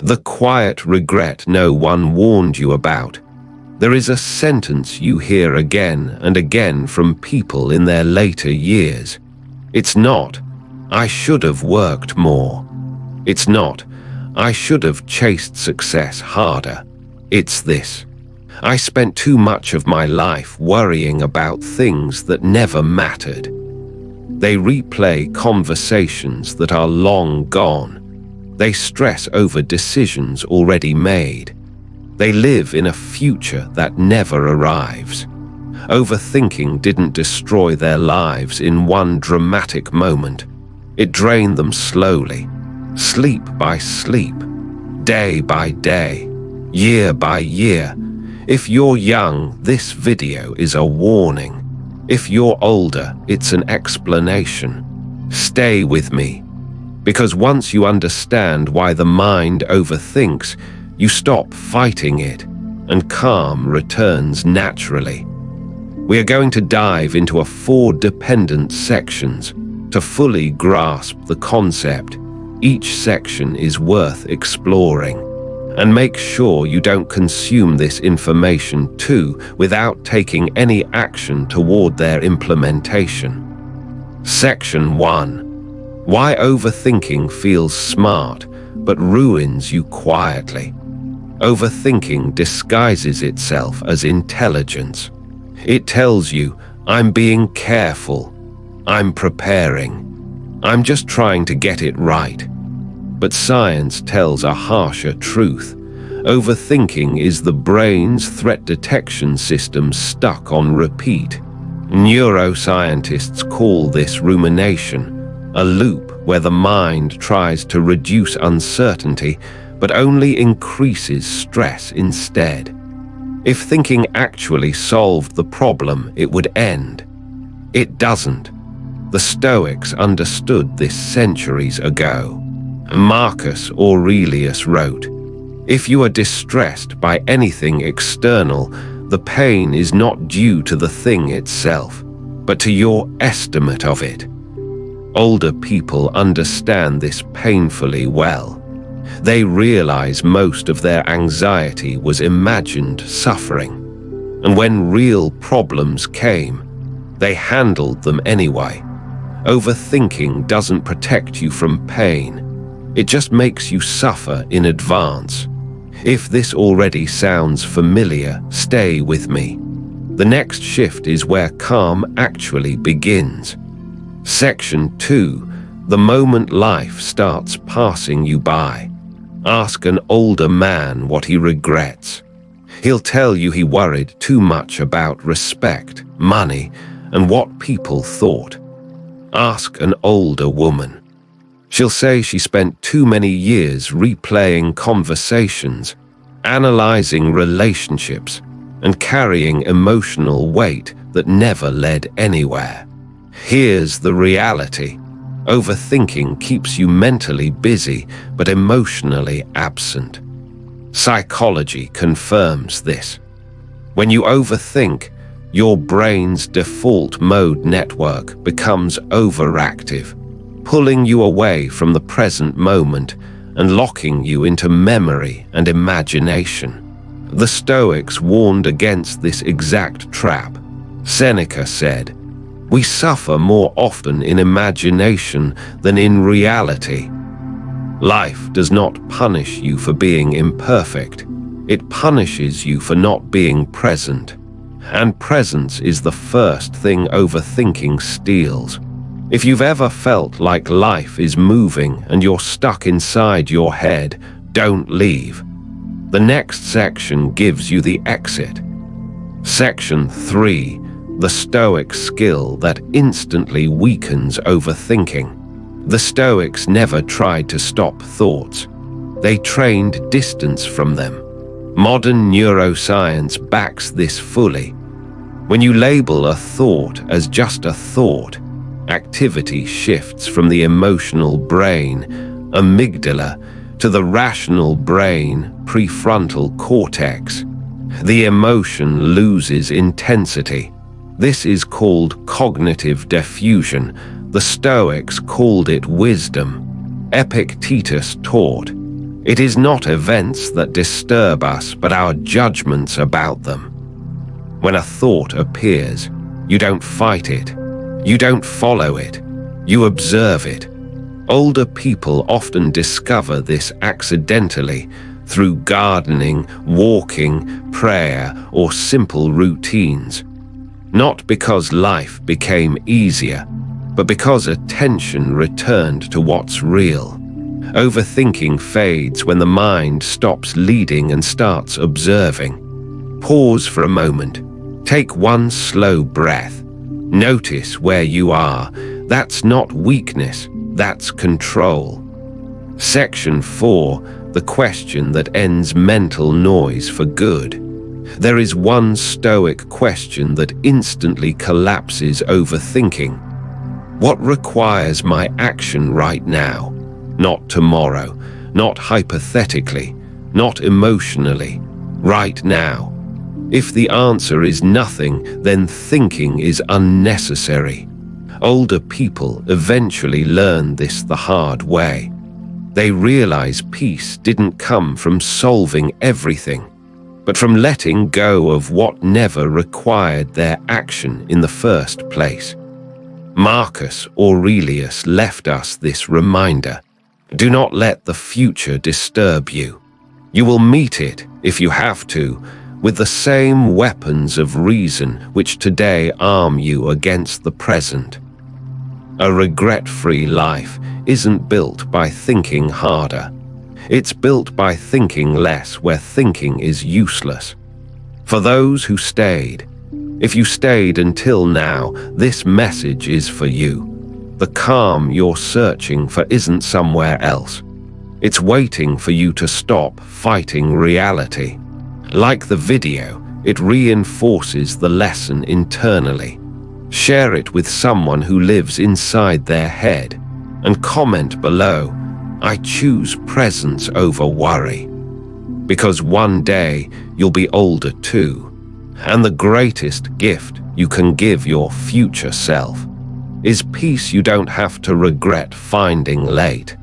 The quiet regret no one warned you about. There is a sentence you hear again and again from people in their later years. It's not, "I should have worked more." It's not, "I should have chased success harder." It's this, "I spent too much of my life worrying about things that never mattered." They replay conversations that are long gone. They stress over decisions already made. They live in a future that never arrives. Overthinking didn't destroy their lives in one dramatic moment. It drained them slowly, sleep by sleep, day by day, year by year. If you're young, this video is a warning. If you're older, it's an explanation. Stay with me. Because once you understand why the mind overthinks, you stop fighting it, and calm returns naturally. We are going to dive into 4 dependent sections to fully grasp the concept. Each section is worth exploring. And make sure you don't consume this information too without taking any action toward their implementation. Section 1. Why overthinking feels smart but ruins you quietly. Overthinking disguises itself as intelligence. It tells you, "I'm being careful, I'm preparing, I'm just trying to get it right." But science tells a harsher truth. Overthinking is the brain's threat detection system stuck on repeat. Neuroscientists call this rumination, a loop where the mind tries to reduce uncertainty but only increases stress instead. If thinking actually solved the problem, it would end. It doesn't. The Stoics understood this centuries ago. Marcus Aurelius wrote, "If you are distressed by anything external, the pain is not due to the thing itself, but to your estimate of it." Older people understand this painfully well. They realize most of their anxiety was imagined suffering. And when real problems came, they handled them anyway. Overthinking doesn't protect you from pain. It just makes you suffer in advance. If this already sounds familiar, stay with me. The next shift is where calm actually begins. Section 2. The moment life starts passing you by. Ask an older man what he regrets. He'll tell you he worried too much about respect, money, and what people thought. Ask an older woman. She'll say she spent too many years replaying conversations, analyzing relationships, and carrying emotional weight that never led anywhere. Here's the reality. Overthinking keeps you mentally busy but emotionally absent. Psychology confirms this. When you overthink, your brain's default mode network becomes overactive, pulling you away from the present moment and locking you into memory and imagination. The Stoics warned against this exact trap. Seneca said, "We suffer more often in imagination than in reality." Life does not punish you for being imperfect. It punishes you for not being present. And presence is the first thing overthinking steals. If you've ever felt like life is moving and you're stuck inside your head, don't leave. The next section gives you the exit. Section 3. The Stoic skill that instantly weakens overthinking. The Stoics never tried to stop thoughts. They trained distance from them. Modern neuroscience backs this fully. When you label a thought as just a thought, activity shifts from the emotional brain, amygdala, to the rational brain, prefrontal cortex. The emotion loses intensity. This is called cognitive diffusion. The Stoics called it wisdom. Epictetus taught, It is not events that disturb us, but our judgments about them. When a thought appears, you don't fight it. You don't follow it. You observe it. Older people often discover this accidentally through gardening, walking, prayer, or simple routines. Not because life became easier, but because attention returned to what's real. Overthinking fades when the mind stops leading and starts observing. Pause for a moment. Take one slow breath. Notice where you are. That's not weakness, that's control. Section 4, the question that ends mental noise for good. There is one Stoic question that instantly collapses overthinking. What requires my action right now? Not tomorrow, not hypothetically, not emotionally, right now. If the answer is nothing, then thinking is unnecessary. Older people eventually learn this the hard way. They realize peace didn't come from solving everything, but from letting go of what never required their action in the first place. Marcus Aurelius left us this reminder. Do not let the future disturb you. You will meet it, if you have to, with the same weapons of reason which today arm you against the present. A regret-free life isn't built by thinking harder. It's built by thinking less where thinking is useless. For those who stayed, if you stayed until now, this message is for you. The calm you're searching for isn't somewhere else. It's waiting for you to stop fighting reality. Like the video, it reinforces the lesson internally. Share it with someone who lives inside their head, and comment below, I choose presence over worry. Because one day you'll be older too, and the greatest gift you can give your future self is peace you don't have to regret finding late.